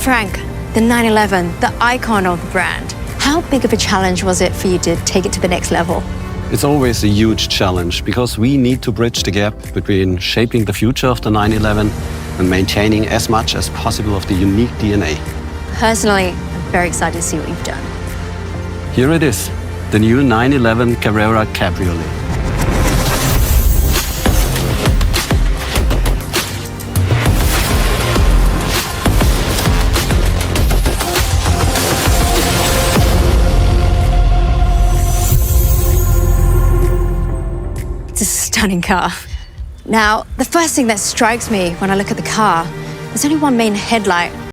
Frank, the 911, the icon of the brand. How big of a challenge was it for you to take it to the next level? It's always a huge challenge because we need to bridge the gap between shaping the future of the 911 and maintaining as much as possible of the unique DNA. Personally, I'm very excited to see what you've done. Here it is, the new 911 Carrera Cabriolet. It's a stunning car. Now, the first thing that strikes me when I look at the car, there's only one main headlight